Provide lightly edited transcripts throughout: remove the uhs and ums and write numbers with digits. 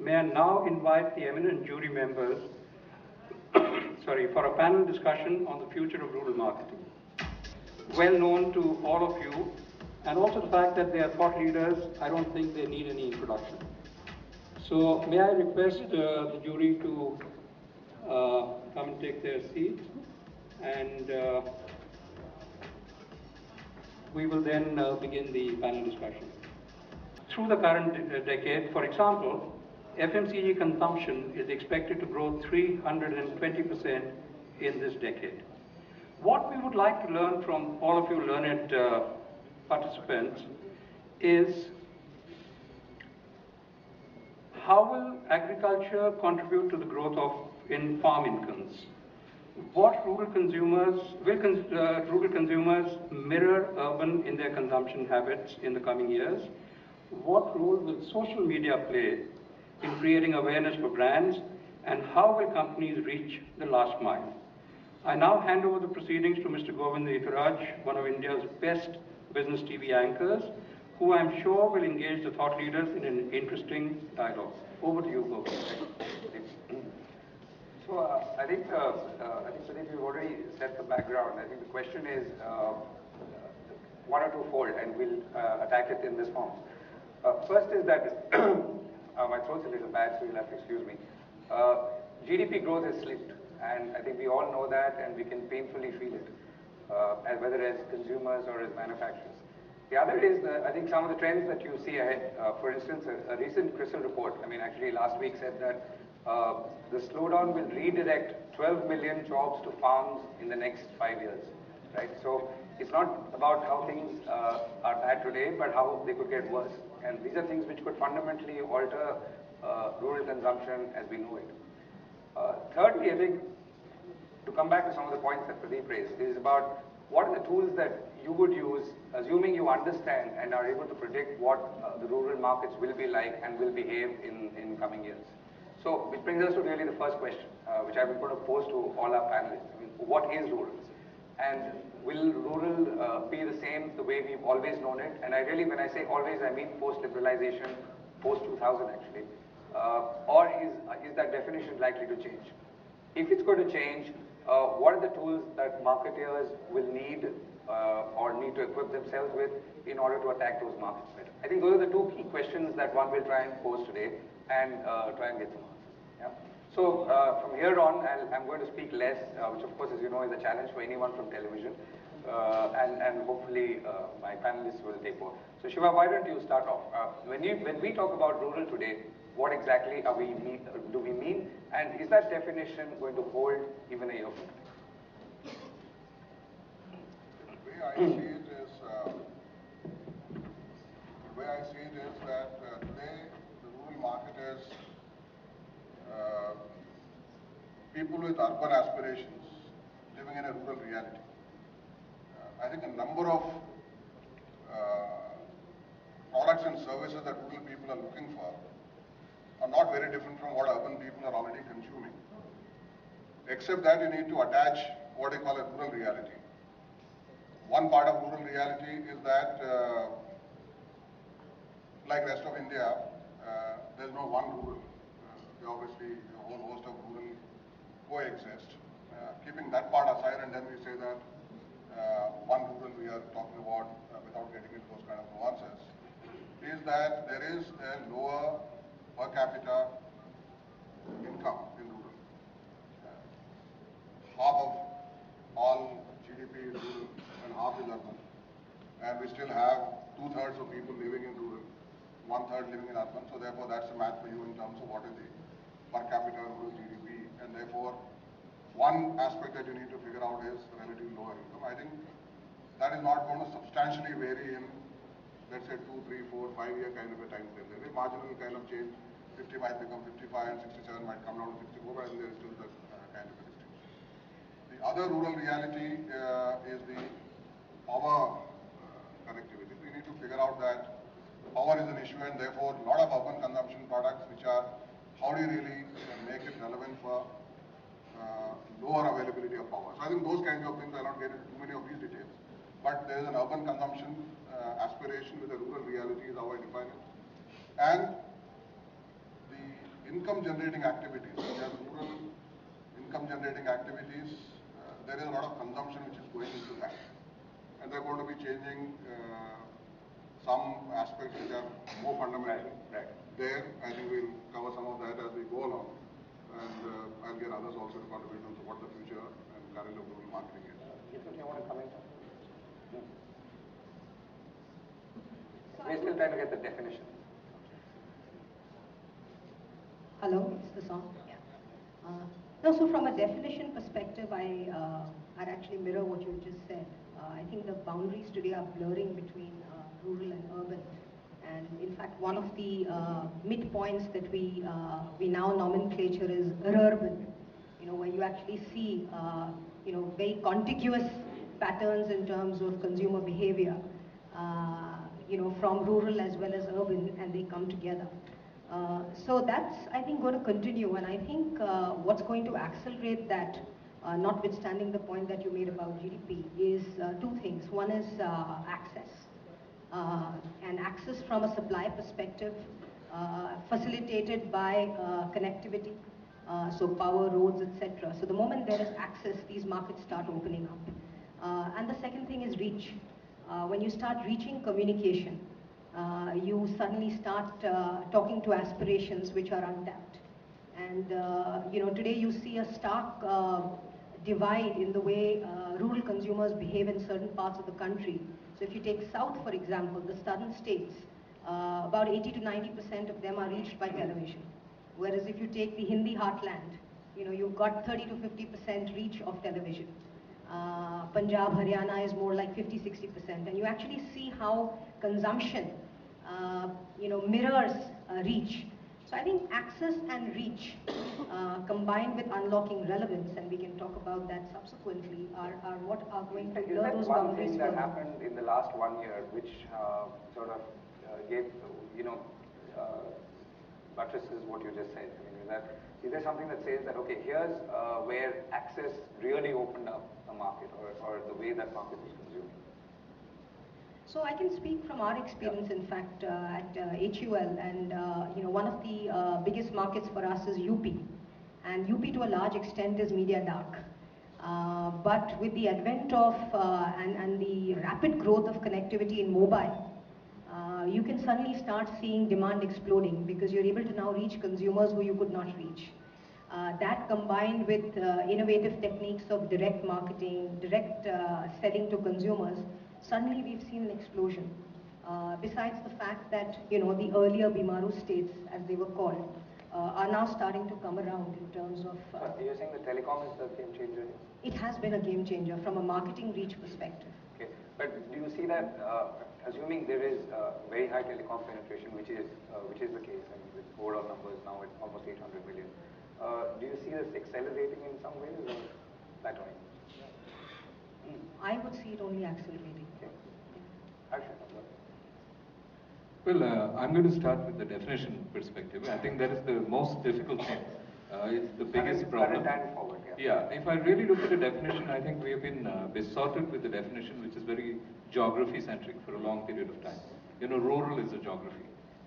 may I now invite the eminent jury members for a panel discussion on the future of rural marketing. Well known to all of you, and also the fact that they are thought leaders, I don't think they need any introduction. So may I request the jury to come and take their seats, and we will then begin the panel discussion. Through the current decade, for example, FMCG consumption is expected to grow 320% in this decade. What we would like to learn from all of you learned participants is how will agriculture contribute to the growth in farm incomes? What rural consumers mirror urban in their consumption habits in the coming years? What role will social media play in creating awareness for brands, and how will companies reach the last mile? I now hand over the proceedings to Mr. Govind Ekaraj, one of India's best business TV anchors, who I'm sure will engage the thought leaders in an interesting dialogue. Over to you, Govind. So I think Sudeep, you've already set the background. I think the question is one or two-fold, and we'll attack it in this form. First is that my throat's a little bad, so you'll have to excuse me. GDP growth has slipped, and I think we all know that, and we can painfully feel it, whether as consumers or as manufacturers. The other is, I think, some of the trends that you see ahead. For instance, a recent CRISIL report, actually last week, said that the slowdown will redirect 12 million jobs to farms in the next 5 years, right? So it's not about how things are bad today, but how they could get worse. And these are things which could fundamentally alter rural consumption as we know it. Thirdly, I think, to come back to some of the points that Pradeep raised, is about what are the tools that you would use, assuming you understand and are able to predict what the rural markets will be like and will behave in coming years. So, which brings us to really the first question, which I'm going to pose to all our panelists. What is rural? And will rural be the same the way we've always known it? And I really, when I say always, I mean post-liberalization, post-2000 actually. Or is that definition likely to change? If it's going to change, what are the tools that marketeers will need or need to equip themselves with in order to attack those markets better? I think those are the two key questions that one will try and pose today and try and get some answers. Yeah? So from here on, I'm going to speak less, which of course, as you know, is a challenge for anyone from television. And hopefully my panelists will take over. So Shiva, why don't you start off? When we talk about rural today, what exactly do we mean? And is that definition going to hold even a year from now? The way I see it is that today the rural market is people with urban aspirations living in a rural reality. I think a number of products and services that rural people are looking for are not very different from what urban people are already consuming. Except that you need to attach what they call a rural reality. One part of rural reality is that, like rest of India, there's no one rural. Obviously, a whole host of rural coexist. Keeping that part aside, and then we say that one rural we are talking about, without getting into those kind of nuances, is that there is a lower per capita income in rural. Half of all GDP is rural and half is urban. And we still have 2/3 of people living in rural, 1/3 living in urban. So therefore that's the math for you in terms of what is the per capita rural GDP. And therefore one aspect that you need to figure out is relatively lower income. I think that is not going to substantially vary in, let's say, 2, 3, 4, 5-year kind of a time frame. There is a marginal kind of change. 50 might become 55 and 67 might come down to 64, but I think there is still that kind of a distinction. The other rural reality is the power connectivity. We need to figure out that power is an issue, and therefore a lot of urban consumption products which are, how do you really make it relevant for lower availability of power. So I think those kinds of things, I'll not get into too many of these details, but there is an urban consumption aspiration with a rural reality is how I define it. And the income generating activities, such as rural income generating activities, there is a lot of consumption which is going into that. And they're going to be changing some aspects which are more fundamental. Right. There, I think we'll cover some of that as we go along. And I'll get others also to contribute to what the future and current of rural marketing is. You want to comment? We're still trying to get the definition. Hello, is this on? Yeah. No, so from a definition perspective, I'd actually mirror what you just said. I think the boundaries today are blurring between rural and urban. And in fact, one of the midpoints that we now nomenclature is urban, where you actually see, very contiguous patterns in terms of consumer behavior, from rural as well as urban, and they come together. So that's, I think, going to continue, and I think what's going to accelerate that, notwithstanding the point that you made about GDP, is two things. One is access. And access from a supply perspective, facilitated by connectivity, so power, roads, etc. So the moment there is access, these markets start opening up. And the second thing is reach. When you start reaching communication, you suddenly start talking to aspirations which are untapped. And today you see a stark divide in the way rural consumers behave in certain parts of the country. So if you take South, for example, the southern states, about 80 to 90% of them are reached by television. Whereas if you take the Hindi heartland, you've got 30 to 50% reach of television. Punjab, Haryana is more like 50-60%, and you actually see how consumption, mirrors reach. So I think access and reach, combined with unlocking relevance, and we can talk about that subsequently, are what are going to blur those boundaries. Is that one thing that happened in the last 1 year, which sort of gave, buttresses what you just said? I mean, is there something that says that, okay, here's where access really opened up a market, or the way that market was consumed? So I can speak from our experience, in fact, at HUL, and one of the biggest markets for us is UP, and UP to a large extent is media dark. But with the advent of and the rapid growth of connectivity in mobile, you can suddenly start seeing demand exploding, because you're able to now reach consumers who you could not reach. That combined with innovative techniques of direct marketing, direct selling to consumers, suddenly we've seen an explosion. Besides the fact that, the earlier Bimaru states, as they were called, are now starting to come around in terms of... So you're saying the telecom is the game changer? It has been a game changer from a marketing reach perspective. Okay, but do you see that, assuming there is very high telecom penetration, which is the case, and with overall numbers now at almost 800 million, do you see this accelerating in some ways, or plateauing? I would see it only accelerating. Okay. Well, I'm going to start with the definition perspective. I think that is the most difficult thing. It's the biggest problem. Forward, yeah, if I really look at the definition, I think we have been besotted with the definition, which is very geography-centric for a long period of time. Rural is a geography.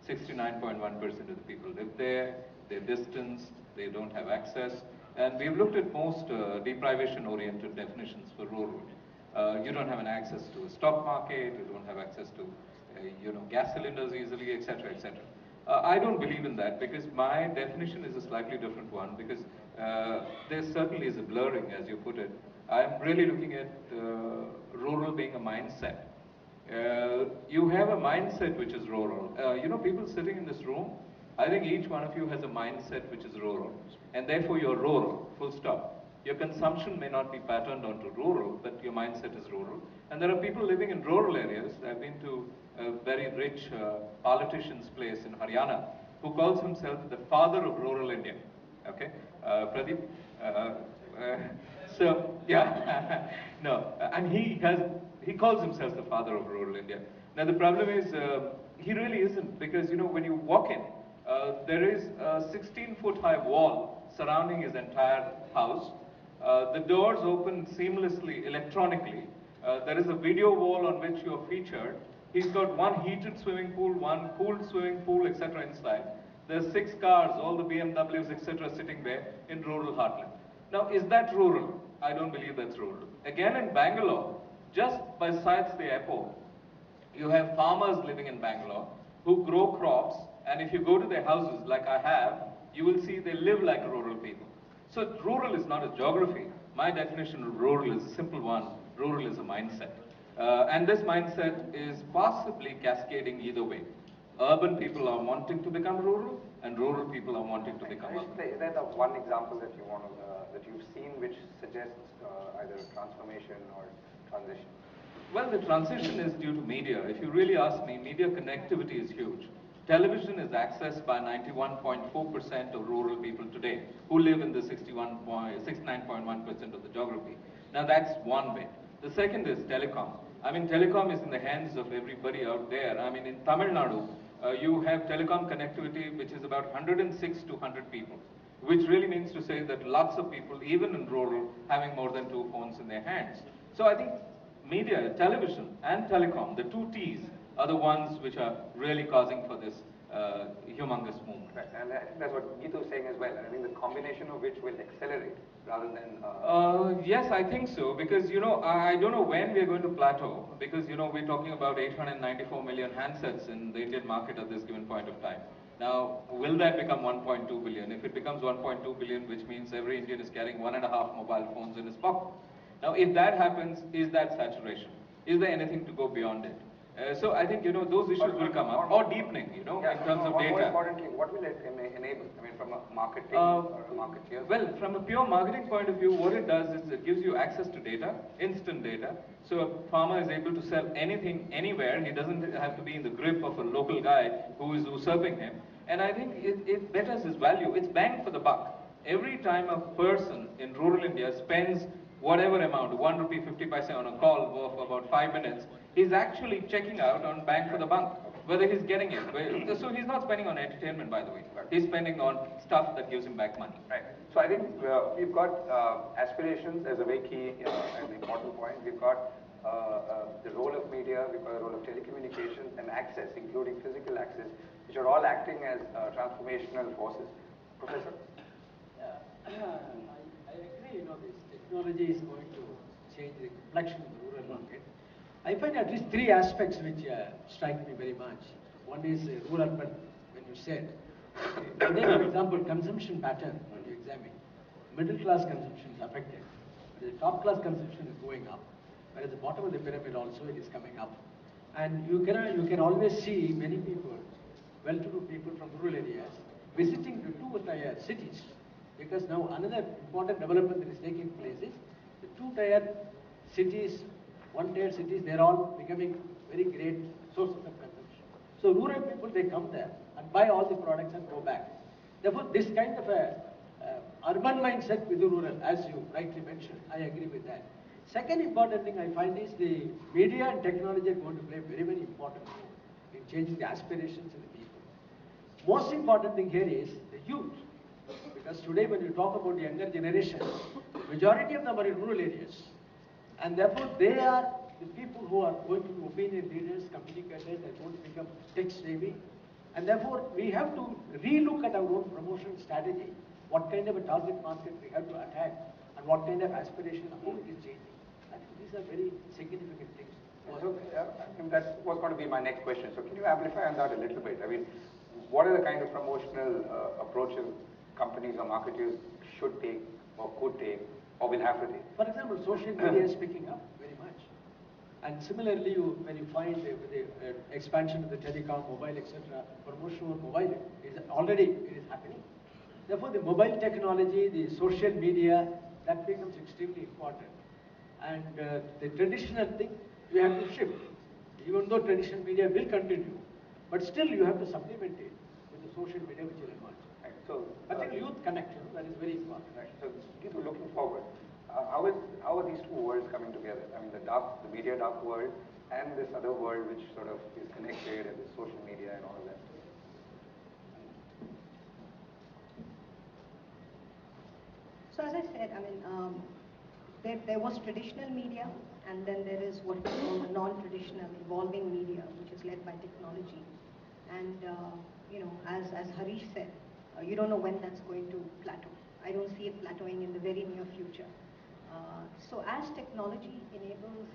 69.1% of the people live there, they're distanced, they don't have access, and we've looked at most deprivation-oriented definitions for rural. You don't have an access to a stock market, you don't have access to gas cylinders easily, etc., etc. I don't believe in that, because my definition is a slightly different one, because there certainly is a blurring, as you put it. I'm really looking at rural being a mindset. You have a mindset which is rural. People sitting in this room, I think each one of you has a mindset which is rural, and therefore you're rural, full stop. Your consumption may not be patterned onto rural, but your mindset is rural. And there are people living in rural areas. I've been to a very rich politician's place in Haryana, who calls himself the father of rural India. Okay, Pradeep? So, yeah, no, and he calls himself the father of rural India. Now the problem is, he really isn't, because when you walk in, there is a 16-foot high wall surrounding his entire house. The doors open seamlessly, electronically. There is a video wall on which you are featured. He's got one heated swimming pool, one cooled swimming pool, etc. inside. There's 6 cars, all the BMWs, etc. sitting there in rural heartland. Now, is that rural? I don't believe that's rural. Again, in Bangalore, just besides the airport, you have farmers living in Bangalore who grow crops, and if you go to their houses like I have, you will see they live like rural people. So rural is not a geography. My definition of rural is a simple one. Rural is a mindset. And this mindset is possibly cascading either way. Urban people are wanting to become rural, and rural people are wanting to become urban. Is there the one example that that you've seen which suggests either transformation or transition? Well, the transition is due to media. If you really ask me, media connectivity is huge. Television is accessed by 91.4% of rural people today who live in the 69.1% of the geography. Now that's one bit. The second is telecom. I mean, telecom is in the hands of everybody out there. I mean, in Tamil Nadu, you have telecom connectivity which is about 106 to 100 people, which really means to say that lots of people, even in rural, having more than 2 phones in their hands. So I think media, television and telecom, the 2 T's, are the ones which are really causing for this humongous movement. Right, and I think that's what Geetu is saying as well. I think the combination of which will accelerate rather than... Yes, I think so, because, I don't know when we are going to plateau, because, we're talking about 894 million handsets in the Indian market at this given point of time. Now, will that become 1.2 billion? If it becomes 1.2 billion, which means every Indian is carrying 1.5 mobile phones in his pocket. Now, if that happens, is that saturation? Is there anything to go beyond it? So I think, those issues will come up, or deepening, in terms of data. More importantly, what will it enable? I mean, from a marketing or a marketeer? Well, from a pure marketing point of view, what it does is it gives you access to data, instant data. So a farmer is able to sell anything, anywhere. He doesn't have to be in the grip of a local guy who is usurping him. And I think it betters his value. It's bang for the buck. Every time a person in rural India spends whatever amount, 1 rupee 50 paise on a call of about 5 minutes, he's actually checking out on bang for the buck, whether he's getting it. So he's not spending on entertainment, by the way. He's spending on stuff that gives him back money. Right. So I think we've got aspirations as a very key and important point. We've got the role of media, we've got the role of telecommunications and access, including physical access, which are all acting as transformational forces. Professor? I agree, this technology is going to change the complexion of the rural market. I find at least 3 aspects which strike me very much. One is rural-urban, when you said. Today, for example, consumption pattern, when you examine, middle class consumption is affected. The top class consumption is going up, whereas the bottom of the pyramid also it is coming up. And you can always see many people, well-to-do people from rural areas, visiting the 2-tier cities. Because now another important development that is taking place is the 2-tier cities, 1-tier cities, they're all becoming very great sources of consumption. So rural people, they come there and buy all the products and go back. Therefore, this kind of a urban mindset with the rural, as you rightly mentioned, I agree with that. Second important thing I find is the media and technology are going to play a very, very important role in changing the aspirations of the people. Most important thing here is the youth. Because today when you talk about the younger generation, majority of them are in rural areas. And therefore they are the people who are going to be opinion leaders, communicators, they're going to become tech savvy. And therefore we have to relook at our own promotion strategy, what kind of a target market we have to attack, and what kind of aspiration, how it is changing. I think these are very significant things. So, that was going to be my next question. So can you amplify on that a little bit? I mean, what are the kind of promotional approaches companies or marketers should take or could take or will have to take? For example, social media is picking up very much. And similarly, when you find the expansion of the telecom, mobile, etc., promotion of mobile is already happening. Therefore, the mobile technology, the social media, that becomes extremely important. And the traditional thing, you have to shift. Even though traditional media will continue, but still you have to supplement it with the social media which will emerge. Right. So, I think youth connection, that is very important. Right. So, Geetu, looking forward, how are these two worlds coming together? I mean, the media dark world and this other world which sort of is connected and the social media and all of that. So as I said, I mean, there was traditional media, and then there is what we call the non-traditional evolving media, which is led by technology. And as Harish said, you don't know when that's going to plateau. I don't see it plateauing in the very near future. So as technology enables...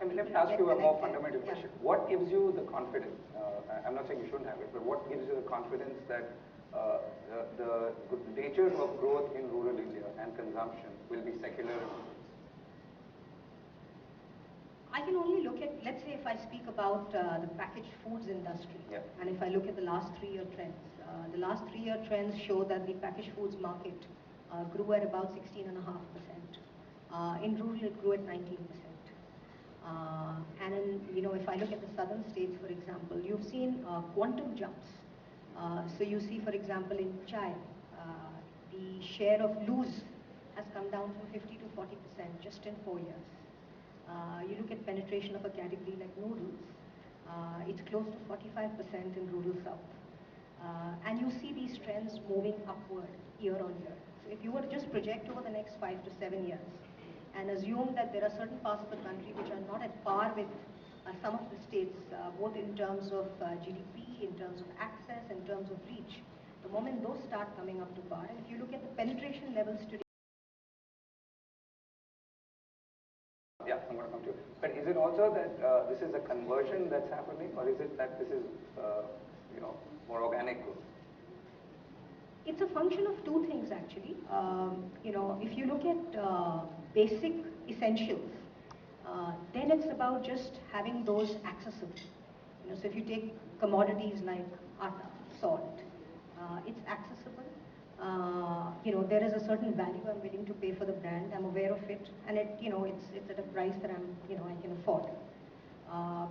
Let me people to ask get you a more connected, fundamental yeah. question. What gives you the confidence? I'm not saying you shouldn't have it, but what gives you the confidence that the nature of growth in rural India and consumption will be secular? I can only look at, let's say if I speak about the packaged foods industry, Yeah. and if I look at the last 3-year trends, the last 3-year trends show that the packaged foods market grew at about 16.5%. In rural, it grew at 19%. And if I look at the southern states, for example, you've seen quantum jumps. So you see, for example, in chai, the share of loose has come down from 50 to 40% just in 4 years. You look at penetration of a category like noodles, it's close to 45% in rural south. And you see these trends moving upward year on year. So if you were to just project over the next 5 to 7 years and assume that there are certain parts of the country which are not at par with some of the states, both in terms of GDP, in terms of access, in terms of reach, the moment those start coming up to par, and if you look at the penetration levels today, Yeah, I'm going to come to you. But is it also that this is a conversion that's happening, or is it that this is, more organic growth? it's a function of two things actually. If you look at basic essentials, then it's about just having those accessible. So if you take commodities like atta, salt, it's accessible. There is a certain value I'm willing to pay for the brand. I'm aware of it, and it's at a price that I can afford.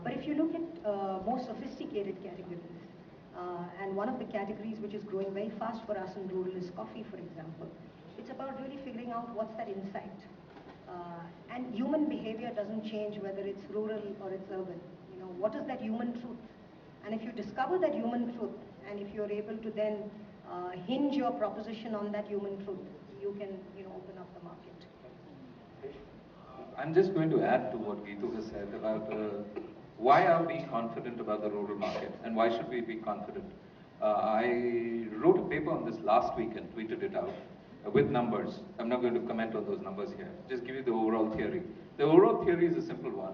But if you look at more sophisticated categories, and one of the categories which is growing very fast for us in rural is coffee, for example. It's about really figuring out what's that insight. And human behavior doesn't change whether it's rural or it's urban. What is that human truth? And if you discover that human truth, and if you're able to then hinge your proposition on that human truth, you can open up the market. I'm just going to add to what Geetu has said about why are we confident about the rural market and why should we be confident. I wrote a paper on this last week and tweeted it out with numbers. I'm not going to comment on those numbers here, just give you the overall theory. The overall theory is a simple one.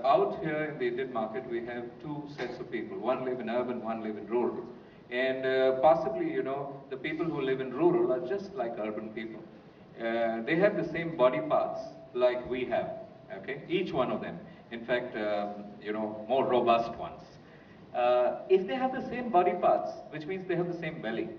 Out here in the Indian market, we have two sets of people. One live in urban, one live in rural. And possibly, the people who live in rural are just like urban people. They have the same body parts like we have, okay? Each one of them. In fact, more robust ones. If they have the same body parts, which means they have the same belly.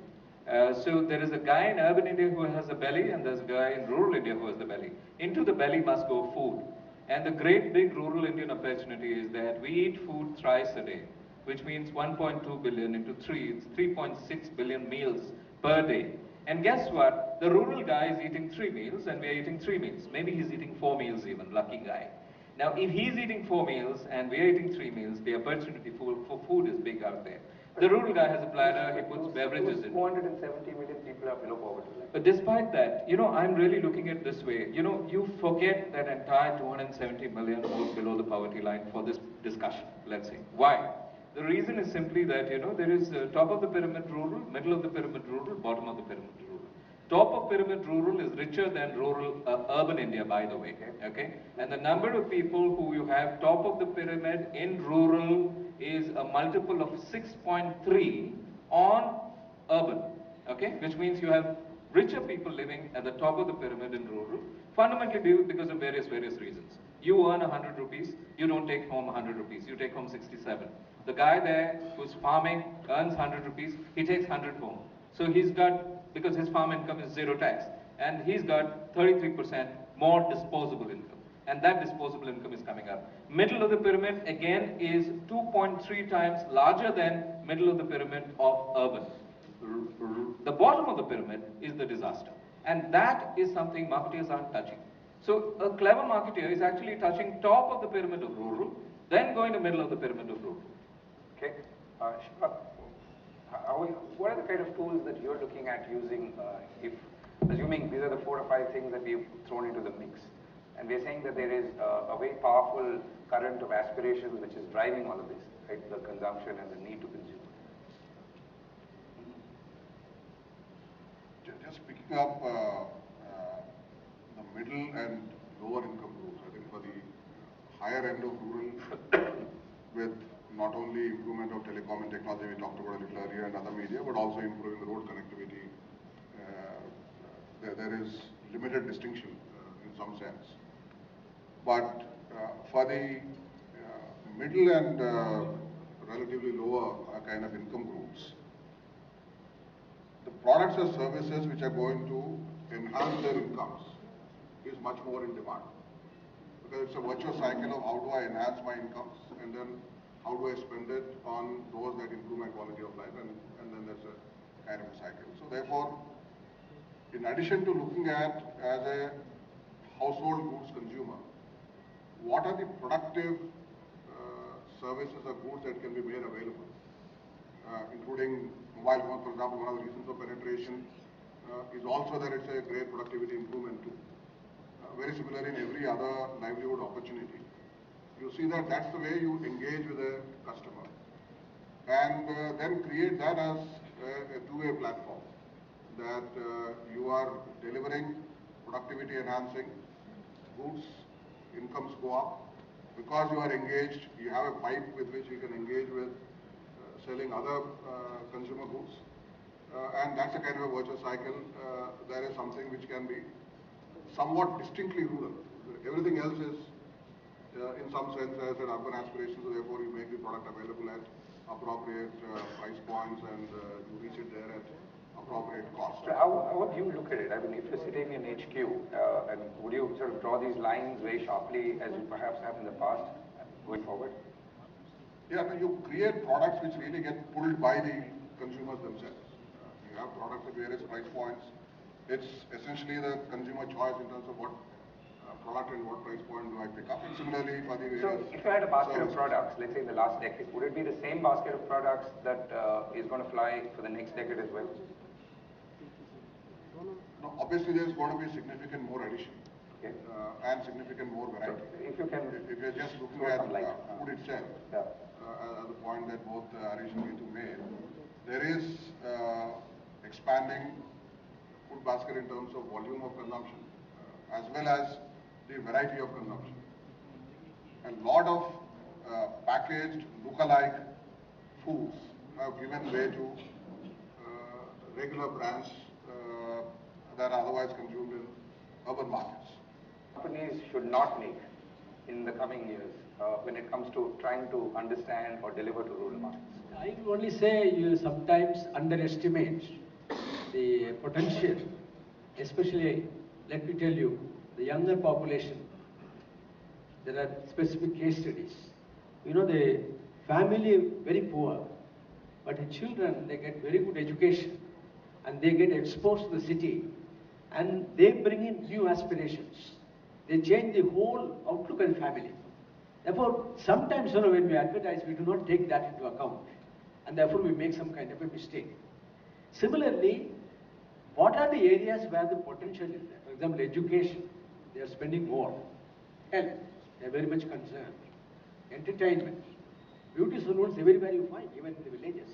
So there is a guy in urban India who has a belly, and there's a guy in rural India who has the belly. Into the belly must go food. And the great big rural Indian opportunity is that we eat food thrice a day, which means 1.2 billion into 3, it's 3.6 billion meals per day. And guess what? The rural guy is eating 3 meals and we are eating 3 meals. Maybe he's eating 4 meals even, lucky guy. Now, if he's eating 4 meals and we are eating 3 meals, the opportunity for food is big out there. The rural guy has a platter, he puts beverages in. 470 million people are below poverty line. But despite that, I'm really looking at it this way. You forget that entire 270 million goes below the poverty line for this discussion, let's say. Why? The reason is simply that, there is top of the pyramid rural, middle of the pyramid rural, bottom of the pyramid rural. Top of pyramid rural is richer than rural urban India, by the way, okay? And the number of people who you have top of the pyramid in rural is a multiple of 6.3 on urban, okay? Which means you have richer people living at the top of the pyramid in rural, fundamentally because of various reasons. You earn 100 rupees, you don't take home 100 rupees, you take home 67. The guy there who's farming earns 100 rupees, he takes 100 home. So he's got, because his farm income is 0 tax, and he's got 33% more disposable income. And that disposable income is coming up. Middle of the pyramid, again, is 2.3 times larger than middle of the pyramid of urban. The bottom of the pyramid is the disaster. And that is something marketeers aren't touching. So a clever marketeer is actually touching top of the pyramid of rural, then going to middle of the pyramid of rural. Okay. Shiva, what are the kind of tools that you're looking at using, assuming these are the 4 or 5 things that we've thrown into the mix, and we're saying that there is a very powerful current of aspiration which is driving all of this, right? The consumption and the need to consume. up the middle and lower income groups. I think for the higher end of rural, with not only improvement of telecom and technology we talked about a little earlier and other media, but also improving the road connectivity, there is limited distinction in some sense. But for the middle and relatively lower kind of income groups, the products or services which are going to enhance their incomes is much more in demand. Because it's a virtuous cycle of how do I enhance my incomes, and then how do I spend it on those that improve my quality of life, and then there's a kind of a cycle. So therefore, in addition to looking at as a household goods consumer, what are the productive services or goods that can be made available, including mobile phones, for example. One of the reasons of penetration is also that it's a great productivity improvement too. Very similar in every other livelihood opportunity. You see that that's the way you engage with a customer, and then create that as a two-way platform, that you are delivering productivity enhancing goods, incomes go up. Because you are engaged, you have a pipe with which you can engage with selling other consumer goods, and that's a kind of a virtuous cycle. There is something which can be somewhat distinctly rural. Everything else is, in some sense, as an urban aspiration, so therefore you make the product available at appropriate price points, and you reach it there at appropriate cost. So how would you look at it? I mean, if you're sitting in HQ, and would you sort of draw these lines very sharply as you perhaps have in the past going forward? Yeah, you create products which really get pulled by the consumers themselves. You have products at various price points. It's essentially the consumer choice in terms of what product and what price point do I pick up. And similarly for the various. So if you had a basket of products, let's say in the last decade, would it be the same basket of products that is going to fly for the next decade as well? No, obviously there's going to be significant more addition, okay, and significant more variety. So if you can, if you're just looking at food itself, yeah. As the point that both Harish and Ritu made, there is expanding food basket in terms of volume of consumption, as well as the variety of consumption. A lot of packaged look-alike foods have given way to regular brands that are otherwise consumed in urban markets. Companies should not make in the coming years when it comes to trying to understand or deliver to rural markets? I will only say you sometimes underestimate the potential, especially, let me tell you, the younger population. There are specific case studies. You know, the family very poor, but the children, they get very good education, and they get exposed to the city, and they bring in new aspirations. They change the whole outlook of the family. Therefore, sometimes, when we advertise, we do not take that into account, and therefore we make some kind of a mistake. Similarly, what are the areas where the potential is there? For example, education, they are spending more. Health, they are very much concerned. Entertainment, beauty salons, everywhere you find, even in the villages.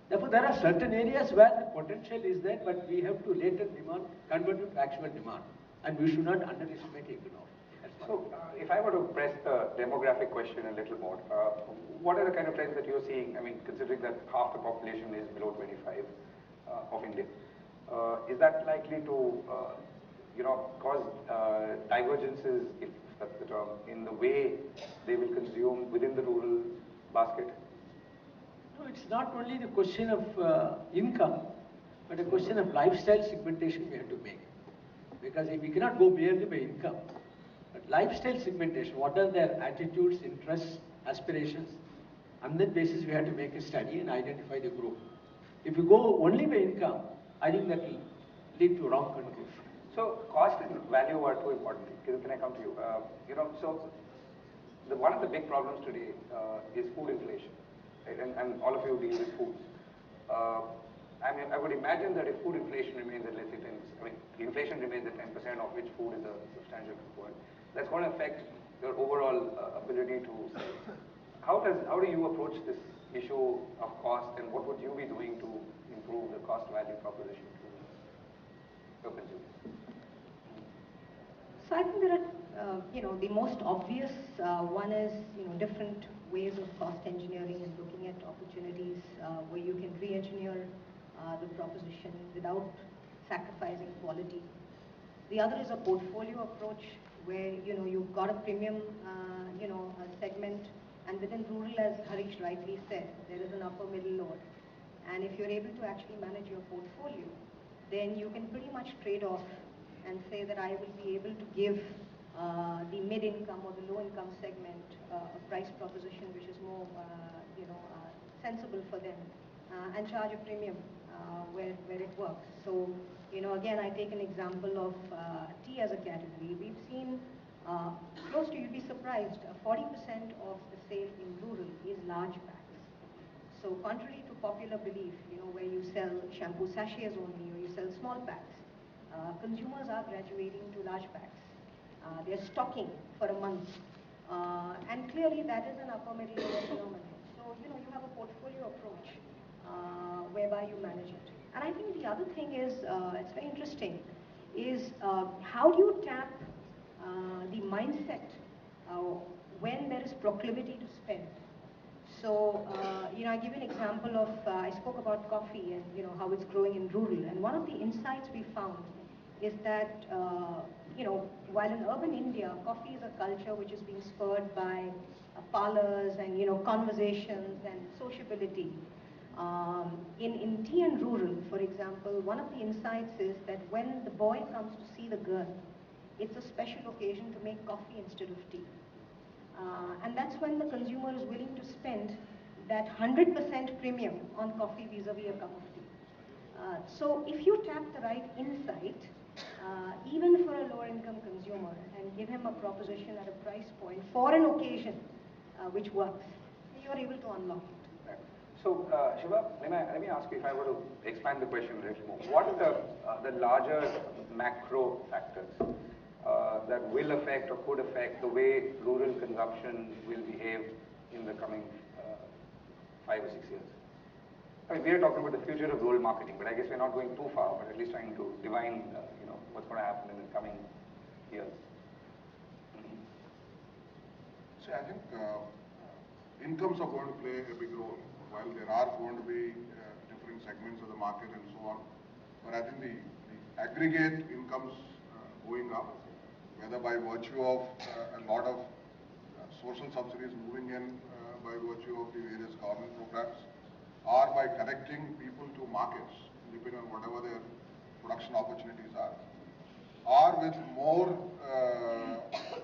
Therefore, there are certain areas where the potential is there, but we have to latent demand convert it to actual demand, and we should not underestimate economics. So, if I were to press the demographic question a little more, what are the kind of trends that you're seeing? I mean, considering that half the population is below 25 of India, is that likely to, cause divergences, if that's the term, in the way they will consume within the rural basket? No, it's not only the question of income, but a question of lifestyle segmentation we have to make. Because we cannot go merely by income. But lifestyle segmentation, what are their attitudes, interests, aspirations? On that basis, we have to make a study and identify the group. If you go only by income, I think that will lead to wrong conclusion. So, cost and value are too important. Can I come to you? One of the big problems today is food inflation, right? And all of you deal with foods. I would imagine that if food inflation remains at, let's say, 10%, inflation remains at 10%, of which food is a substantial component, that's going to affect your overall ability to sell. How do you approach this issue of cost, and what would you be doing to improve the cost value proposition? your consumers? So I think there are, the most obvious one is, different ways of cost engineering and looking at opportunities where you can re-engineer the proposition without sacrificing quality. The other is a portfolio approach where, you've got a premium, segment, and within rural, as Harish rightly said, there is an upper middle lower. And if you're able to actually manage your portfolio, then you can pretty much trade off and say that I will be able to give the mid-income or the low-income segment a price proposition which is more, sensible for them, and charge a premium where it works. So, again, I take an example of tea as a category. We've seen close to, you'd be surprised, 40% of the sale in rural is large packs. So contrary to popular belief, where you sell shampoo sachets only or you sell small packs, consumers are graduating to large packs. They're stocking for a month. And clearly that is an upper middle lower phenomenon. So, you have a portfolio approach whereby you manage it. And I think the other thing is, it's very interesting, is how do you tap the mindset when there is proclivity to spend. So, I give you an example of, I spoke about coffee and, how it's growing in rural. And one of the insights we found is that, while in urban India, coffee is a culture which is being spurred by parlors and, conversations and sociability. In tea and rural, for example, one of the insights is that when the boy comes to see the girl, it's a special occasion to make coffee instead of tea. And that's when the consumer is willing to spend that 100% premium on coffee vis-a-vis a cup of tea. So if you tap the right insight, even for a lower income consumer, and give him a proposition at a price point for an occasion which works, you are able to unlock it. Right. So, Shiva, let me ask you, if I were to expand the question a little more, what are the larger macro factors that will affect or could affect the way rural consumption will behave in the coming 5 or 6 years? I mean, we are talking about the future of rural marketing, but I guess we're not going too far, but at least trying to divine, what's going to happen in the coming years. See, I think incomes are going to play a big role. While there are going to be different segments of the market and so on, but I think the aggregate incomes going up, whether by virtue of a lot of social subsidies moving in by virtue of the various government programs, or by connecting people to markets, depending on whatever their production opportunities are, or with more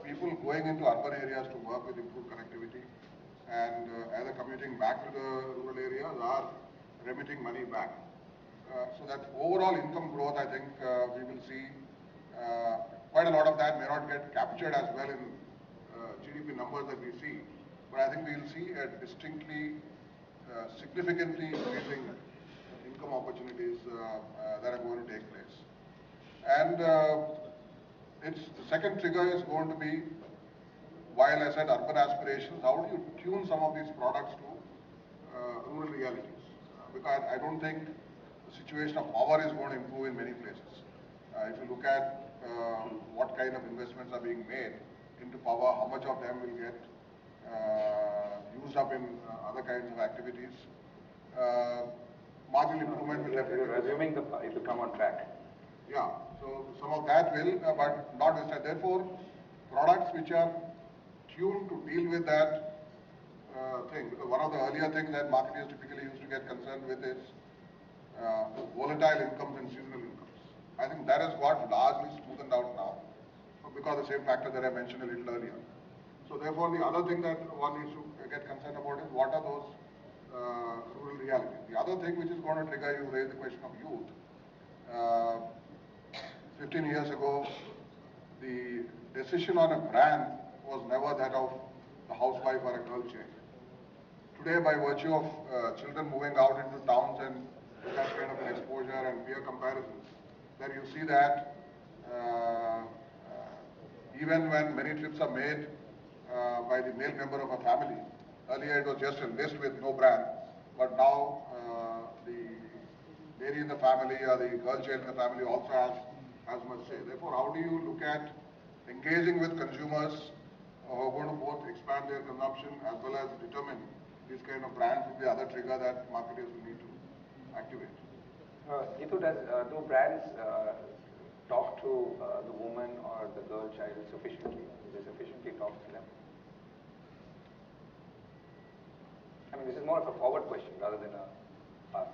people going into urban areas to work with improved connectivity, and either commuting back to the rural areas or remitting money back. So that overall income growth, I think we will see quite a lot of that may not get captured as well in GDP numbers that we see, but I think we will see a distinctly, significantly increasing income opportunities that are going to take place. And the second trigger is going to be, while I said urban aspirations, how do you tune some of these products to rural realities? Because I don't think the situation of power is going to improve in many places. If you look at what kind of investments are being made into power, how much of them will get used up in other kinds of activities, marginal improvement will definitely... You're assuming it will come on track. Yeah, so some of that will, but not necessarily. Therefore, products which are tuned to deal with that thing, because one of the earlier things that marketers typically used to get concerned with is volatile incomes and seasonal incomes. I think that has got largely smoothened out now, because of the same factor that I mentioned a little earlier. So therefore, the other thing that one needs to get concerned about is what are those rural realities. The other thing which is going to trigger, you raise the question of youth. 15 years ago, the decision on a brand was never that of the housewife or a girl child. Today, by virtue of children moving out into towns and that kind of an exposure and peer comparisons, that you see that even when many trips are made by the male member of a family, earlier it was just a list with no brand, but now the lady in the family or the girl child in the family also has as much say. Therefore, how do you look at engaging with consumers who are going to both expand their consumption as well as determine these kind of brands with the other trigger that marketers will need to activate? Gitu, do brands talk to the woman or the girl child sufficiently? Do they sufficiently talk to them? I mean, this is more of a forward question rather than a past.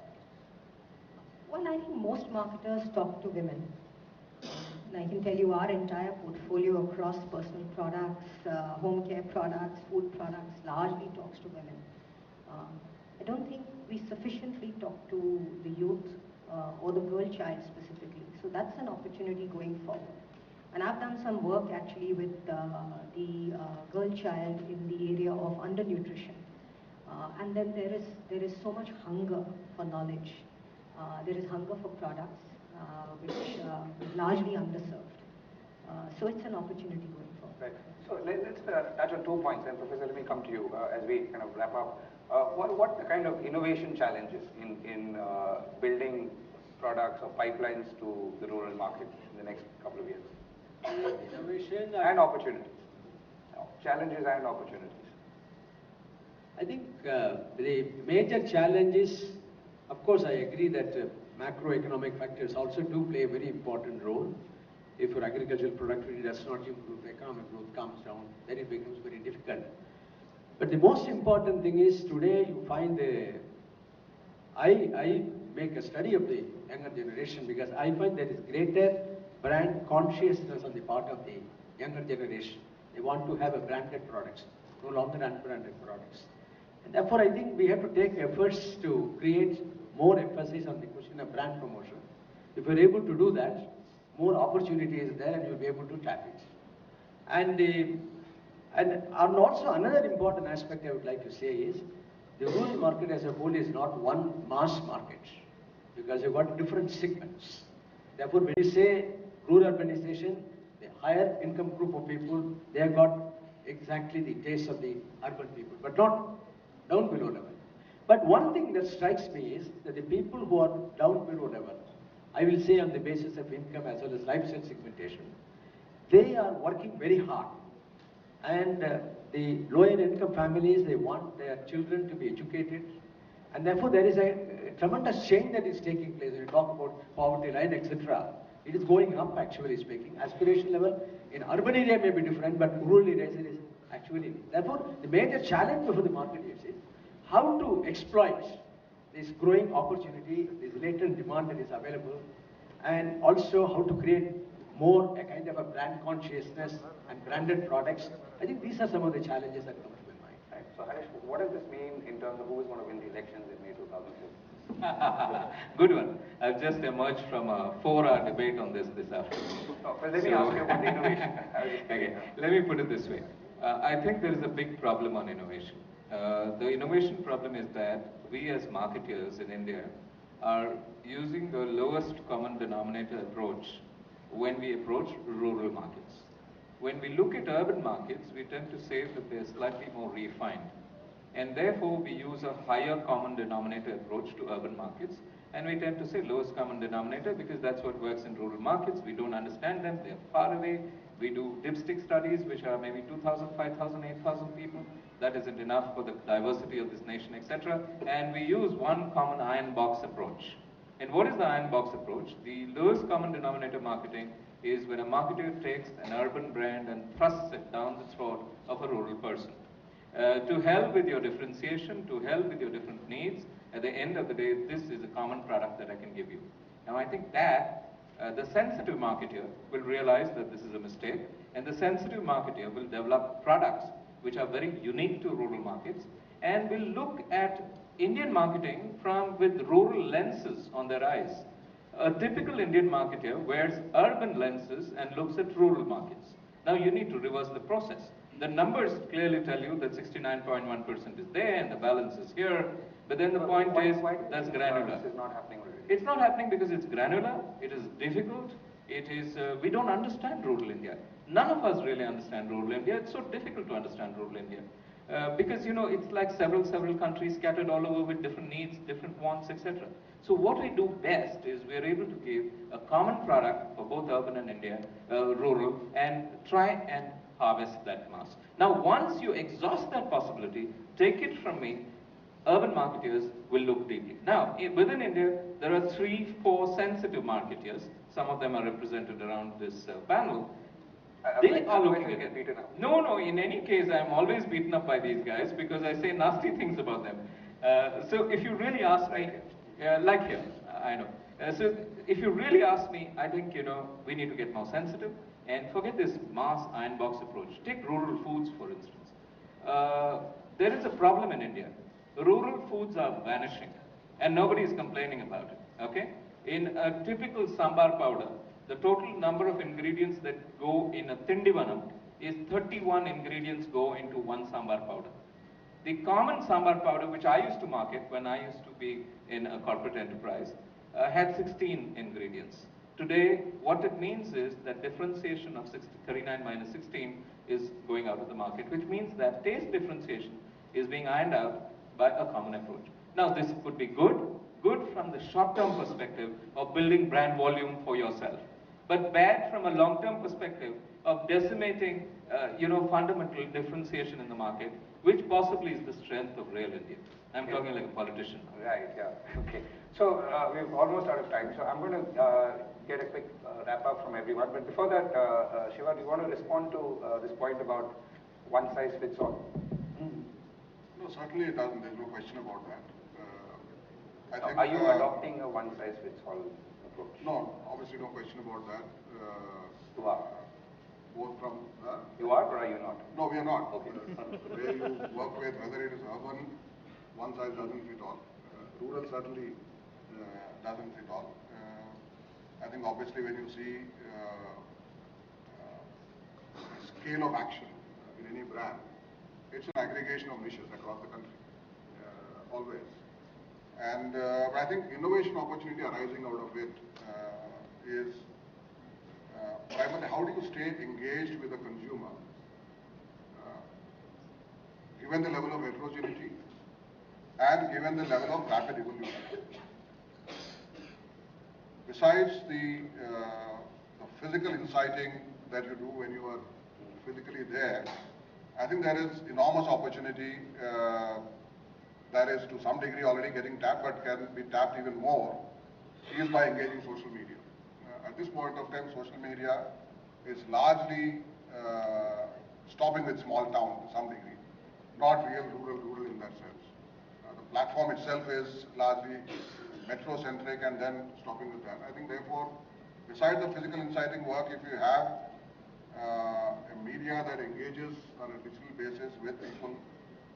Well, I think most marketers talk to women. And I can tell you our entire portfolio across personal products, home care products, food products, largely talks to women. I don't think we sufficiently talk to the youth or the girl child specifically. So that's an opportunity going forward. And I've done some work actually with the girl child in the area of undernutrition. And then there is so much hunger for knowledge. There is hunger for products, which is largely underserved. So it's an opportunity going forward. Right. So let's touch on 2 points, and Professor, let me come to you as we kind of wrap up. What kind of innovation challenges in building products or pipelines to the rural market in the next couple of years? Innovation And opportunities. Challenges and opportunities. I think the major challenge is, of course, I agree that macroeconomic factors also do play a very important role. If your agricultural productivity does not improve, economic growth comes down, then it becomes very difficult. But the most important thing is today you find I make a study of the younger generation because I find there is greater brand consciousness on the part of the younger generation. They want to have a branded products, no longer unbranded products. And therefore, I think we have to take efforts to create more emphasis on the question of brand promotion. If we're able to do that, more opportunity is there and you'll be able to tap it. And also another important aspect I would like to say is, the rural market as a whole is not one mass market, because you've got different segments. Therefore, when you say rural urbanization, the higher income group of people, they have got exactly the taste of the urban people, but not down below level. But one thing that strikes me is that the people who are down below level, I will say on the basis of income as well as lifestyle segmentation, they are working very hard. And the lower income families, they want their children to be educated. And therefore, there is a tremendous change that is taking place. When you talk about poverty line, etc., it is going up, actually speaking. Aspiration level in urban area may be different, but rural areas it is actually. Therefore, the major challenge before the market is how to exploit this growing opportunity, this latent demand that is available, and also how to create more a kind of a brand consciousness and branded products. I think these are some of the challenges that come to my mind. Right. So Harish, what does this mean in terms of who is going to win the elections in May 2002? Good one. I've just emerged from a 4-hour debate on this afternoon. Well, let me ask you about the innovation. Okay, let me put it this way. I think there is a big problem on innovation. The innovation problem is that we as marketeers in India are using the lowest common denominator approach when we approach rural markets. When we look at urban markets, we tend to say that they're slightly more refined. And therefore, we use a higher common denominator approach to urban markets. And we tend to say lowest common denominator because that's what works in rural markets. We don't understand them, they're far away. We do dipstick studies, which are maybe 2,000, 5,000, 8,000 people. That isn't enough for the diversity of this nation, etc. And we use one common iron box approach. And what is the iron box approach? The lowest common denominator marketing is when a marketer takes an urban brand and thrusts it down the throat of a rural person. To help with your differentiation, to help with your different needs, at the end of the day, this is a common product that I can give you. Now, I think that the sensitive marketer will realize that this is a mistake, and the sensitive marketer will develop products which are very unique to rural markets, and will look at Indian marketing with rural lenses on their eyes. A typical Indian marketer wears urban lenses and looks at rural markets. Now you need to reverse the process. The numbers clearly tell you that 69.1% is there and the balance is here, but then the point is that's granular. This is not happening already. It's not happening because it's granular, it is difficult, we don't understand rural India. None of us really understand rural India. It's so difficult to understand rural India. Because it's like several countries scattered all over with different needs, different wants, etc. So what we do best is we are able to give a common product for both urban and rural, and try and harvest that mass. Now, once you exhaust that possibility, take it from me, urban marketeers will look deeply. Now, within India, there are 3-4 sensitive marketeers. Some of them are represented around this panel. They are looking at it. No, in any case, I'm always beaten up by these guys because I say nasty things about them. So if you really ask me, like here, I know. So if you really ask me, I think, we need to get more sensitive and forget this mass iron box approach. Take rural foods, for instance. There is a problem in India. Rural foods are vanishing and nobody is complaining about it, okay? In a typical sambar powder, the total number of ingredients that go in a tindivanam is 31 ingredients go into one sambar powder. The common sambar powder, which I used to market when I used to be in a corporate enterprise, had 16 ingredients. Today, what it means is that differentiation of 39 minus 16 is going out of the market, which means that taste differentiation is being ironed out by a common approach. Now, this could be good from the short-term perspective of building brand volume for yourself, but bad from a long-term perspective of decimating, fundamental differentiation in the market, which possibly is the strength of real India. I'm talking like a politician. Right, yeah, okay. So we're almost out of time, so I'm going to get a quick wrap up from everyone. But before that, Shiva, do you want to respond to this point about one size fits all? No, certainly it doesn't. There's no question about that. I think, are you adopting a one size fits all approach? No, obviously no question about that. You are? Both from... You are or are you not? No, we are not. Okay. The way you work with, whether it is urban, one size doesn't fit all. Rural certainly doesn't fit all. I think obviously when you see scale of action in any brand, it's an aggregation of niches across the country, always. And I think innovation opportunity arising out of it is primarily how do you stay engaged with the consumer given the level of heterogeneity and given the level of rapid evolution. Besides the physical inciting that you do when you are physically there, I think there is enormous opportunity that is to some degree already getting tapped, but can be tapped even more, is by engaging social media. At this point of time, social media is largely stopping with small town to some degree, not real rural in that sense. The platform itself is largely metro-centric and then stopping with that. I think therefore, besides the physical inciting work, if you have a media that engages on a digital basis with people,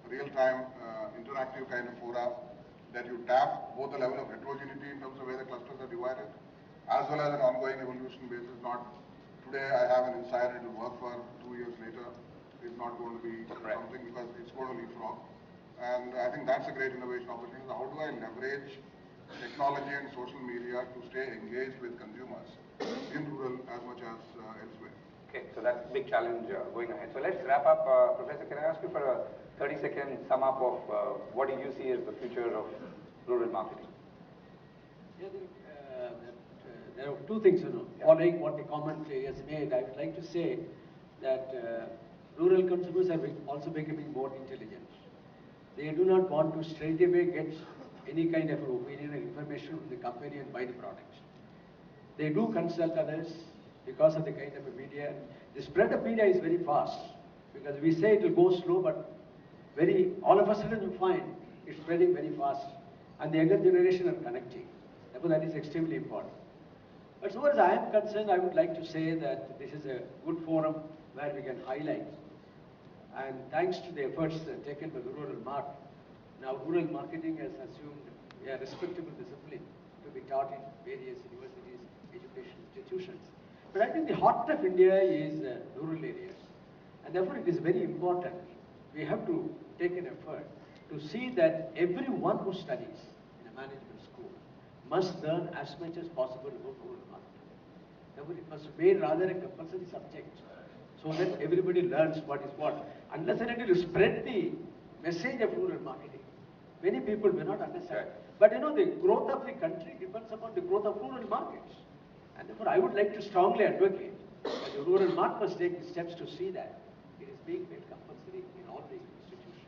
real-time interactive kind of fora, that you tap both the level of heterogeneity in terms of where the clusters are divided, as well as an ongoing evolution basis. Not today I have an insider, it will work for 2 years later. It's not going to be something because it's going to leapfrog. And I think that's a great innovation opportunity. How do I leverage technology and social media to stay engaged with consumers in rural as much as elsewhere? Okay, so that's a big challenge going ahead. So let's wrap up. Professor, can I ask you for a 30-second sum up of what do you see as the future of rural marketing? Yeah, there are two things, following what the comment has made. I would like to say that rural consumers are also becoming more intelligent. They do not want to straight away get any kind of opinion or information from the company and buy the products. They do consult others because of the kind of a media. The spread of media is very fast because we say it will go slow, but all of a sudden you find it's spreading very fast and the younger generation are connecting. Therefore, that is extremely important. As far as I am concerned, I would like to say that this is a good forum where we can highlight. And thanks to the efforts taken by the rural mart, now rural marketing has assumed a respectable discipline to be taught in various universities, education institutions. But I think the heart of India is rural areas. And therefore it is very important. We have to take an effort to see that everyone who studies in a management school must learn as much as possible about rural marketing. Therefore it must be rather a compulsory subject so that everybody learns what is what. Unless and until you spread the message of rural marketing, many people may not understand. But you know, the growth of the country depends upon the growth of rural markets. And therefore, I would like to strongly advocate that the rural market must take the steps to see that it is being made compulsory in all the institutions,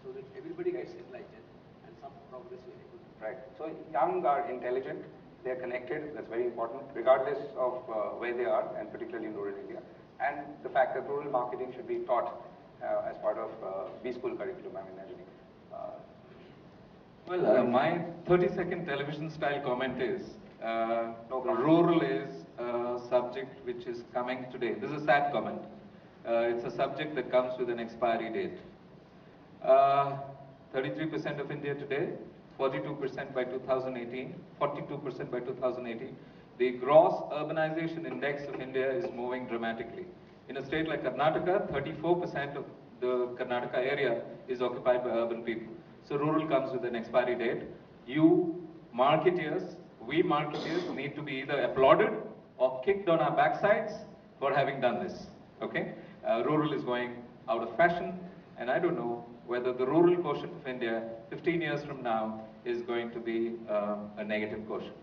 so that everybody gets enlightened and some progress will be able to. Right. So young are intelligent, they are connected, that's very important, regardless of where they are, and particularly in rural India. And the fact that rural marketing should be taught as part of B-school curriculum, I'm imagining. Well, my 30-second television style comment is, rural is a subject which is coming today. This is a sad comment. It's a subject that comes with an expiry date. 33% of India today, 42% by 2018, 42% by 2018. The gross urbanization index of India is moving dramatically. In a state like Karnataka, 34% of the Karnataka area is occupied by urban people. So rural comes with an expiry date. You marketeers, we marketeers need to be either applauded or kicked on our backsides for having done this. Okay? Rural is going out of fashion, and I don't know whether the rural quotient of India 15 years from now is going to be a negative quotient.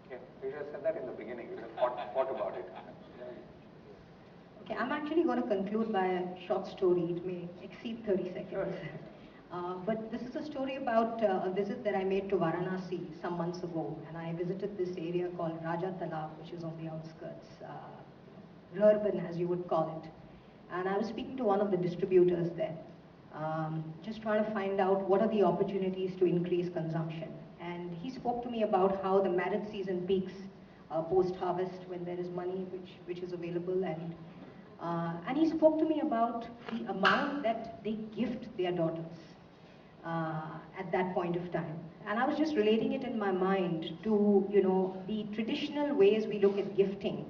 Okay, you should have said that in the beginning, you should have thought about it. Okay, I'm actually going to conclude by a short story. It may exceed 30 seconds. But this is a story about a visit that I made to Varanasi some months ago, and I visited this area called Raja Talab, which is on the outskirts, urban as you would call it. And I was speaking to one of the distributors there, just trying to find out what are the opportunities to increase consumption. And he spoke to me about how the marriage season peaks post-harvest when there is money which is available, and he spoke to me about the amount that they gift their daughters at that point of time. And I was just relating it in my mind to, you know, the traditional ways we look at gifting.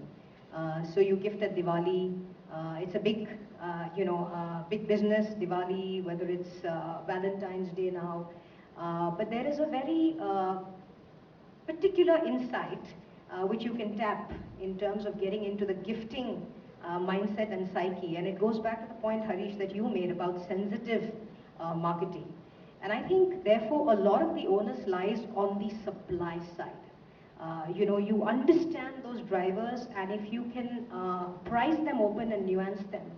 So you gift at Diwali, it's a big, big business, Diwali, whether it's Valentine's Day now. But there is a very particular insight which you can tap in terms of getting into the gifting mindset and psyche. And it goes back to the point, Harish, that you made about sensitive marketing. And I think, therefore, a lot of the onus lies on the supply side. You understand those drivers, and if you can price them open and nuance them,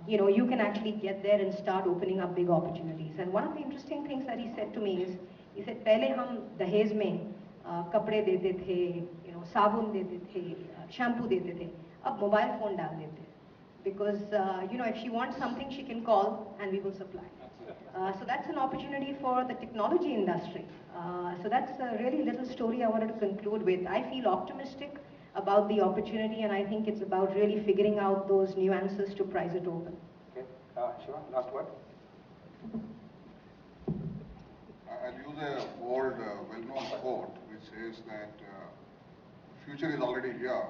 you can actually get there and start opening up big opportunities. And one of the interesting things that he said to me is, he said, "Pehle hum dahez mein kapde dete the, sabun dete the, shampoo dete the. Ab mobile phone dal dete." Because, if she wants something, she can call and we will supply. So that's an opportunity for the technology industry. So that's a really little story I wanted to conclude with. I feel optimistic about the opportunity, and I think it's about really figuring out those nuances to price it open. Okay, Shiva, last word. I'll use a old, well-known quote which says that future is already here.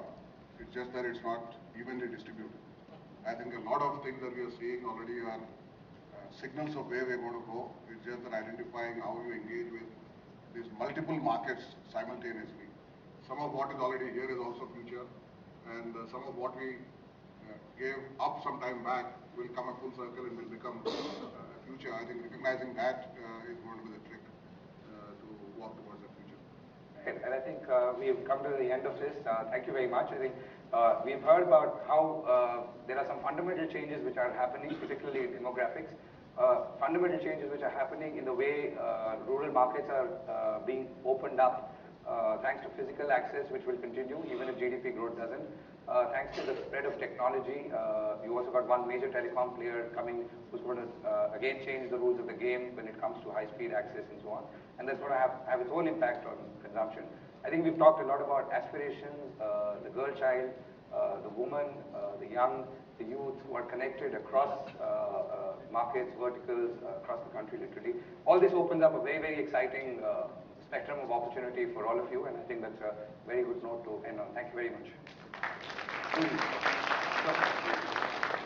It's just that it's not evenly distributed. I think a lot of things that we are seeing already are signals of where we're going to go. It's just that identifying how you engage with these multiple markets simultaneously. Some of what is already here is also future, and some of what we gave up some time back will come a full circle and will become future. I think recognizing that is going to be the trick to walk towards the future. And I think we've come to the end of this. Thank you very much. I think we've heard about how there are some fundamental changes which are happening, particularly in demographics. Fundamental changes which are happening in the way rural markets are being opened up thanks to physical access, which will continue even if GDP growth doesn't. Thanks to the spread of technology, you also got one major telecom player coming who's going to again change the rules of the game when it comes to high-speed access and so on. And that's going to have its own impact on consumption. I think we've talked a lot about aspirations, the girl child, the woman, the young, the youth who are connected across markets, verticals, across the country literally. All this opens up a very, very exciting spectrum of opportunity for all of you, and I think that's a very good note to end on. Thank you very much.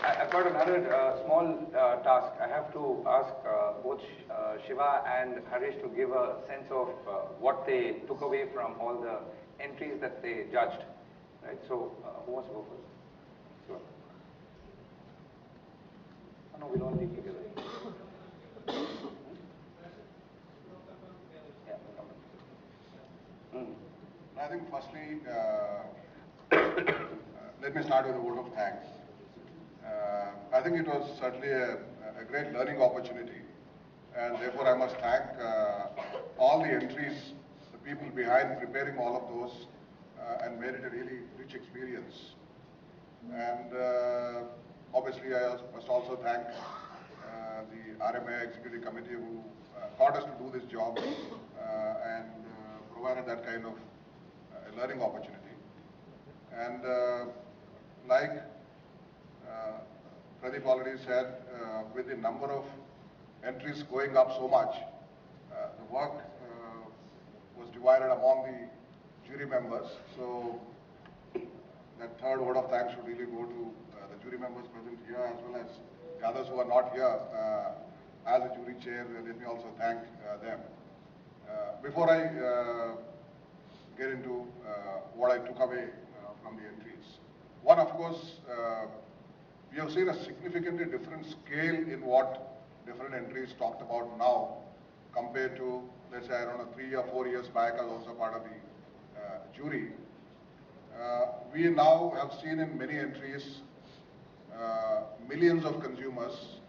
I've got another small task. I have to ask both Shiva and Harish to give a sense of what they took away from all the entries that they judged. Right? So, who wants to go first? Shiva. No, we'll all leave together. Yeah, we'll come back. I think firstly, let me start with a vote of thanks. I think it was certainly a great learning opportunity, and therefore I must thank all the entries, the people behind preparing all of those, and made it a really rich experience. And obviously I must also thank the RMAI Executive Committee who got us to do this job and provided that kind of learning opportunity. And like Pradeep already said, with the number of entries going up so much, the work was divided among the jury members. So that third vote of thanks should really go to the jury members present here as well as the others who are not here. As a jury chair, let me also thank them. Before I get into what I took away from the entries, one, of course, we have seen a significantly different scale in what different entries talked about now compared to, let's say, I don't know, 3 or 4 years back. I was also part of the jury. We now have seen in many entries millions of consumers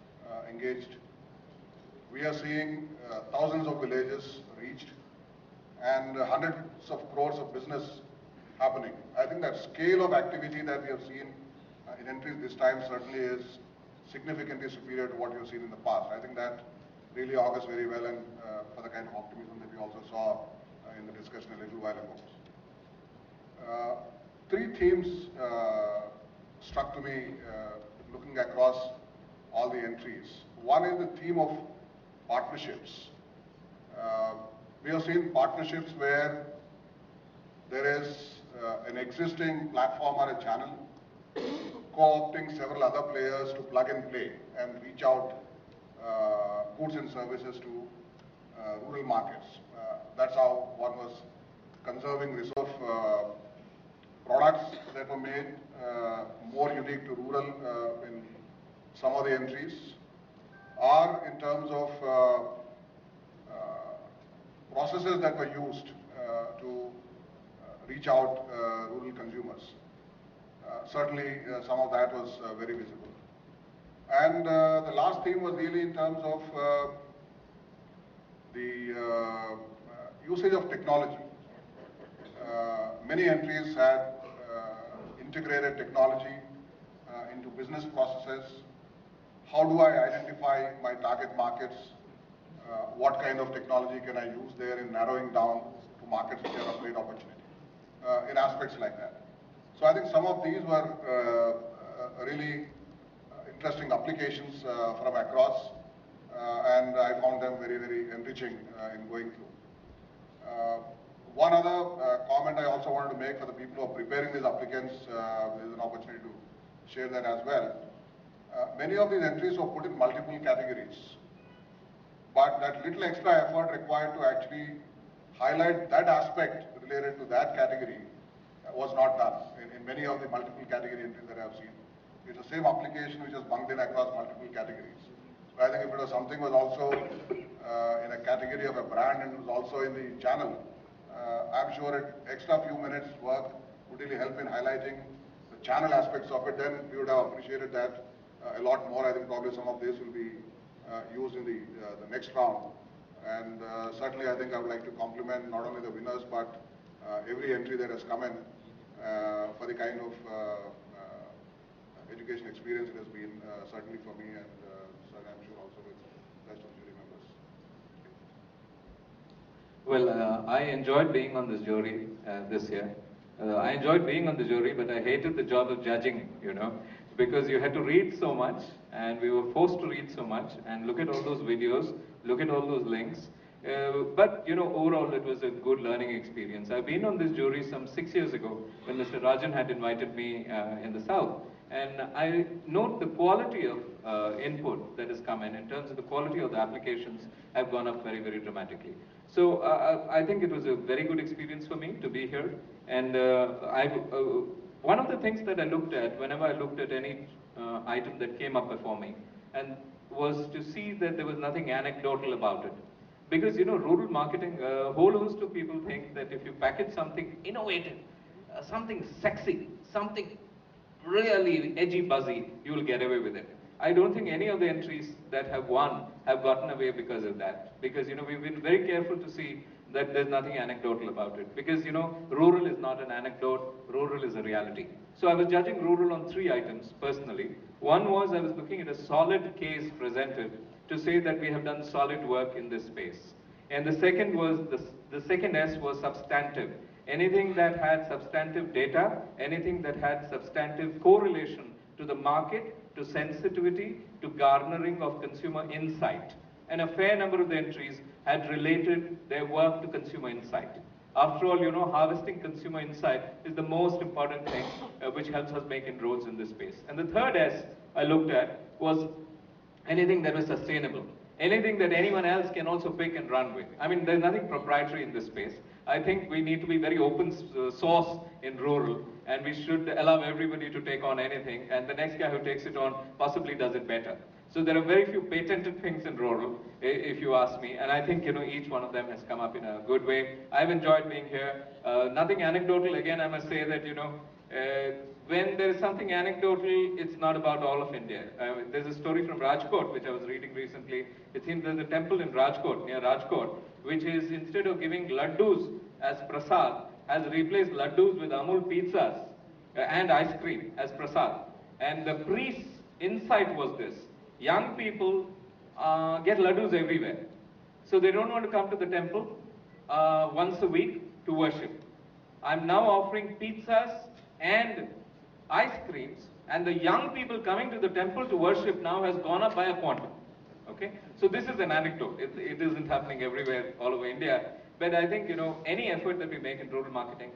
engaged. We are seeing thousands of villages reached and hundreds of crores of business happening. I think that scale of activity that we have seen in entries this time certainly is significantly superior to what we have seen in the past. I think that really augurs very well and for the kind of optimism that we also saw in the discussion a little while ago. 3 themes struck to me looking across all the entries. One is the theme of partnerships. We have seen partnerships where there is an existing platform or a channel co-opting several other players to plug and play and reach out goods and services to rural markets. That's how one was conserving resource products that were made more unique to rural in some of the entries, or in terms of processes that were used to reach out rural consumers. Certainly some of that was very visible. And the last theme was really in terms of the usage of technology. Many entries had integrated technology into business processes. How do I identify my target markets? What kind of technology can I use there in narrowing down to markets which are of great opportunity in aspects like that. So I think some of these were really interesting applications from across and I found them very, very enriching in going through. One other comment I also wanted to make for the people who are preparing these applicants, there is an opportunity to share that as well. Many of these entries were put in multiple categories, but that little extra effort required to actually highlight that aspect related to that category was not done in many of the multiple category entries that I have seen. It's the same application which is bunked in across multiple categories. So I think if it was something was also in a category of a brand and was also in the channel, I'm sure an extra few minutes work would really help in highlighting the channel aspects of it. Then we would have appreciated that a lot more. I think probably some of this will be used in the next round. And certainly I think I would like to compliment not only the winners but every entry that has come in for the kind of education experience it has been certainly for me and I'm sure also with the rest of the jury members. Well, I enjoyed being on this jury this year. I enjoyed being on the jury, but I hated the job of judging, because you had to read so much, and we were forced to read so much, and look at all those videos, look at all those links. But, overall it was a good learning experience. I've been on this jury some 6 years ago when Mr. Rajan had invited me in the South. And I note the quality of input that has come in terms of the quality of the applications have gone up very, very dramatically. So I think it was a very good experience for me to be here. And one of the things that I looked at, whenever I looked at any item that came up before me, and was to see that there was nothing anecdotal about it. Because, you know, rural marketing, a whole host of people think that if you package something innovative, something sexy, something really edgy buzzy, you will get away with it. I don't think any of the entries that have won have gotten away because of that. Because, you know, we've been very careful to see that there's nothing anecdotal about it. Because, you know, rural is not an anecdote, rural is a reality. So I was judging rural on 3 items, personally. One was I was looking at a solid case presented to say that we have done solid work in this space. And the second was, the second S was substantive. Anything that had substantive data, anything that had substantive correlation to the market, to sensitivity, to garnering of consumer insight. And a fair number of the entries had related their work to consumer insight. After all, you know, harvesting consumer insight is the most important thing which helps us make inroads in this space. And the third S I looked at was anything that was sustainable. Anything that anyone else can also pick and run with. I mean, there's nothing proprietary in this space. I think we need to be very open source in rural, and we should allow everybody to take on anything, and the next guy who takes it on possibly does it better. So there are very few patented things in rural, if you ask me, and I think, you know, each one of them has come up in a good way. I've enjoyed being here. Nothing anecdotal. Again, I must say that, you know, when there is something anecdotal, it's not about all of India. There's a story from Rajkot, which I was reading recently. It seems there's a temple in Rajkot, near Rajkot, which is, instead of giving laddus as prasad, has replaced laddus with Amul pizzas and ice cream as prasad. And the priest's insight was this: young people get laddus everywhere. So they don't want to come to the temple once a week to worship. I'm now offering pizzas and ice creams, and the young people coming to the temple to worship now has gone up by a quantum. Okay? So this is an anecdote. It isn't happening everywhere all over India. But I think, you know, any effort that we make in rural marketing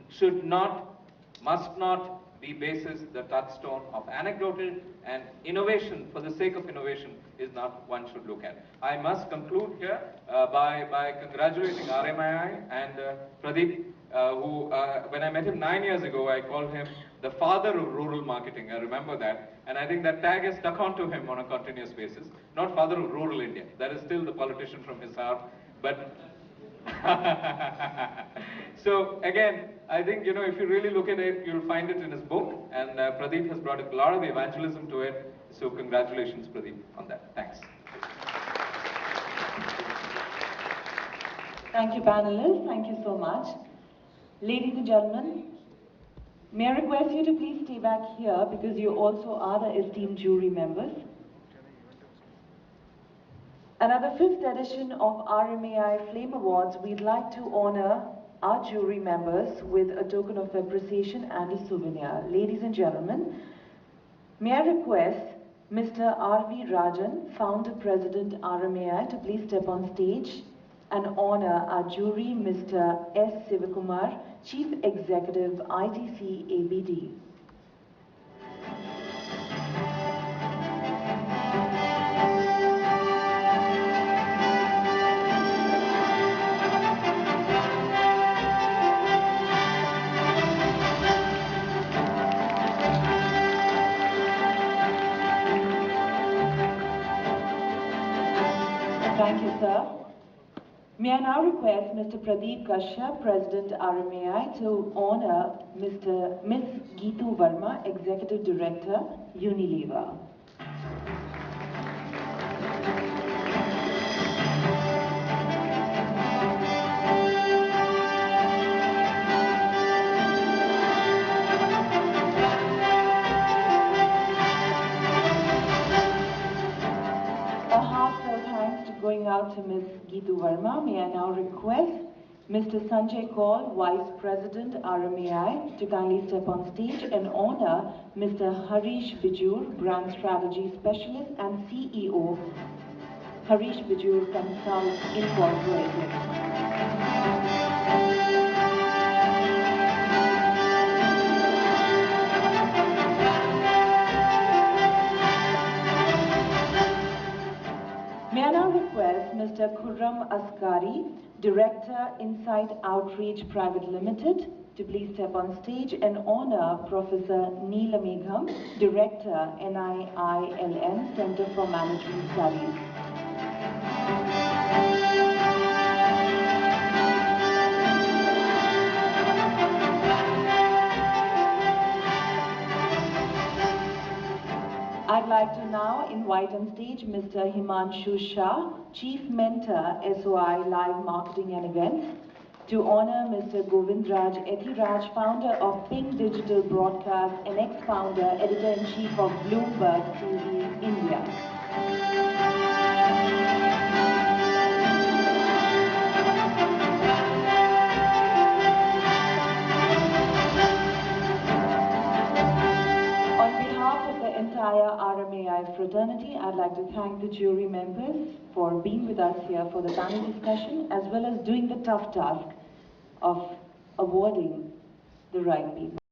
should not, must not be basis the touchstone of anecdotal, and innovation for the sake of innovation is not one should look at. I must conclude here by congratulating RMAI and Pradeep, who, when I met him 9 years ago, I called him the father of rural marketing. I remember that. And I think that tag has stuck onto him on a continuous basis. Not father of rural India. That is still the politician from his heart. But so again, I think, you know, if you really look at it, you'll find it in his book. And Pradeep has brought a lot of evangelism to it. So congratulations, Pradeep, on that. Thanks. Thank you, panelists. Thank you so much. Ladies and gentlemen, may I request you to please stay back here because you also are the esteemed jury members. And at the 5th edition of RMAI Flame Awards, we'd like to honor our jury members with a token of appreciation and a souvenir. Ladies and gentlemen, may I request Mr. R.V. Rajan, Founder President RMAI, to please step on stage and honor our jury, Mr. S. Sivakumar, Chief Executive, ITC ABD. Thank you, sir. May I now request Mr. Pradeep Kashyap, President RMAI, to honor Ms. Geetu Verma, Executive Director, Unilever. Going out to Ms. Geetu Verma, may I now request Mr. Sanjay Kaul, Vice President RMAI, to kindly step on stage and honor Mr. Harish Bijur, Brand Strategy Specialist and CEO, Harish Bijur Consult Incorporated. May I now request Mr. Khurram Askari, Director, Insight Outreach Private Limited, to please step on stage and honor Professor Neela Megham, Director, NIILM, Center for Management Studies. I'd like to now invite on stage Mr. Himanshu Shah, Chief Mentor, SOI Live Marketing and Events, to honor Mr. Govindraj Ethiraj, founder of Ping Digital Broadcast and ex-founder, editor-in-chief of Bloomberg TV India. On behalf of the entire RMAI fraternity, I'd like to thank the jury members for being with us here for the panel discussion, as well as doing the tough task of awarding the right people.